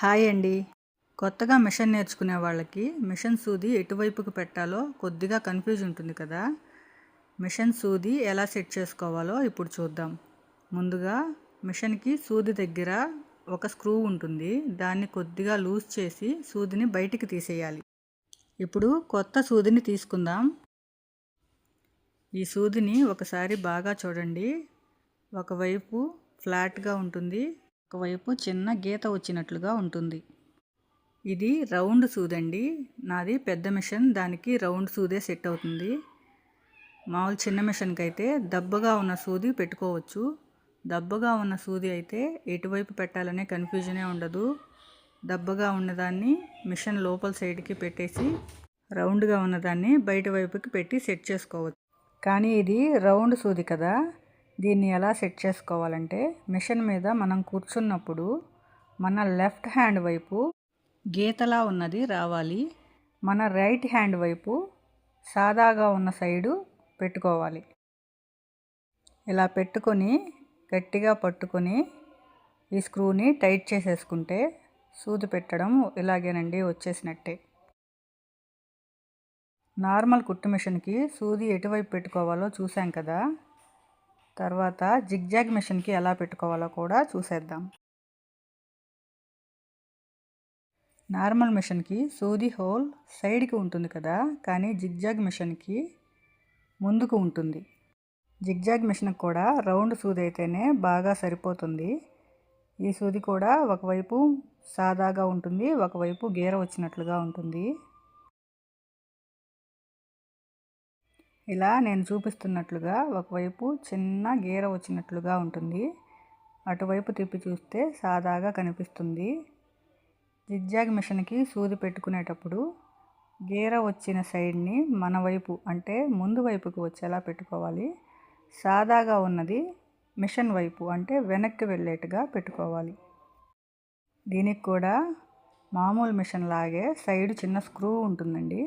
Hi అండి. కొత్తగా machine నేర్చుకునే వాళ్ళకి మిషన్ సూది ఎటువైపుకి పెట్టాలో కొద్దిగా కన్ఫ్యూజ్ ఉంటుంది కదా. మిషన్ సూది ఎలా సెట్ చేసుకోవాలో ఇప్పుడు చూద్దాం. ముందుగా మిషన్కి సూది దగ్గర ఒక స్క్రూ ఉంటుంది. దాన్ని కొద్దిగా లూజ్ చేసి సూదిని బయటికి తీసేయాలి. ఇప్పుడు కొత్త సూదిని తీసుకుందాం. ఈ సూదిని ఒకసారి బాగా చూడండి. ఒకవైపు ఫ్లాట్గా ఉంటుంది, ఒకవైపు చిన్న గీత వచ్చినట్లుగా ఉంటుంది. ఇది రౌండ్ సూదండి. నాది పెద్ద మిషన్, దానికి రౌండ్ సూదే సెట్ అవుతుంది. మామూలు చిన్న మిషన్కి అయితే దబ్బగా ఉన్న సూది పెట్టుకోవచ్చు. దబ్బగా ఉన్న సూది అయితే ఎటువైపు పెట్టాలనే కన్ఫ్యూజనే ఉండదు. దబ్బగా ఉన్నదాన్ని మిషన్ లోపల సైడ్కి పెట్టేసి రౌండ్గా ఉన్నదాన్ని బయట వైపుకి పెట్టి సెట్ చేసుకోవచ్చు. కానీ ఇది రౌండ్ సూది కదా, దీన్ని ఎలా సెట్ చేసుకోవాలంటే మిషన్ మీద మనం కూర్చున్నప్పుడు మన లెఫ్ట్ హ్యాండ్ వైపు గీతలా ఉన్నది రావాలి. మన రైట్ హ్యాండ్ వైపు సాదాగా ఉన్న సైడు పెట్టుకోవాలి. ఇలా పెట్టుకొని గట్టిగా పట్టుకొని ఈ స్క్రూని టైట్ చేసేసుకుంటే సూది పెట్టడం ఇలాగేనండి, వచ్చేసినట్టే. నార్మల్ కుట్టు మిషన్కి సూది ఎటువైపు పెట్టుకోవాలో చూసాం కదా. తర్వాత జిగ్జాగ్ మిషన్కి ఎలా పెట్టుకోవాలో కూడా చూసేద్దాం. నార్మల్ మిషన్కి సూది హోల్ సైడ్కి ఉంటుంది కదా, కానీ జిగ్జాగ్ మిషన్కి ముందుకు ఉంటుంది. జిగ్జాగ్ మిషన్కి కూడా రౌండ్ సూది అయితేనే బాగా సరిపోతుంది. ఈ సూది కూడా ఒకవైపు సాదాగా ఉంటుంది, ఒకవైపు గీర వచ్చినట్లుగా ఉంటుంది. ఇలా నేను చూపిస్తున్నట్లుగా ఒకవైపు చిన్న గీర వచ్చినట్లుగా ఉంటుంది. అటువైపు తిప్పి చూస్తే సాదాగా కనిపిస్తుంది. జిగ్జాగ్ మిషన్కి సూది పెట్టుకునేటప్పుడు గీర వచ్చిన సైడ్ని మన వైపు అంటే ముందు వైపుకి వచ్చేలా పెట్టుకోవాలి. సాదాగా ఉన్నది మిషన్ వైపు అంటే వెనక్కి వెళ్ళేట్టుగా పెట్టుకోవాలి. దీనికి కూడా మామూలు మిషన్ లాగే సైడ్ చిన్న స్క్రూ ఉంటుందండి.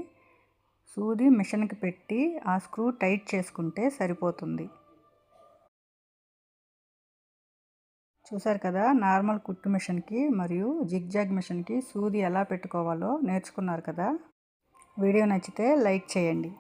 సూది మిషన్కి పెట్టి ఆ స్క్రూ టైట్ చేసుకుంటే సరిపోతుంది. చూసారు కదా, నార్మల్ కుట్టు మిషన్కి మరియు జిగ్జాగ్ మిషన్కి సూది ఎలా పెట్టుకోవాలో నేర్చుకున్నారు కదా. వీడియో నచ్చితే లైక్ చేయండి.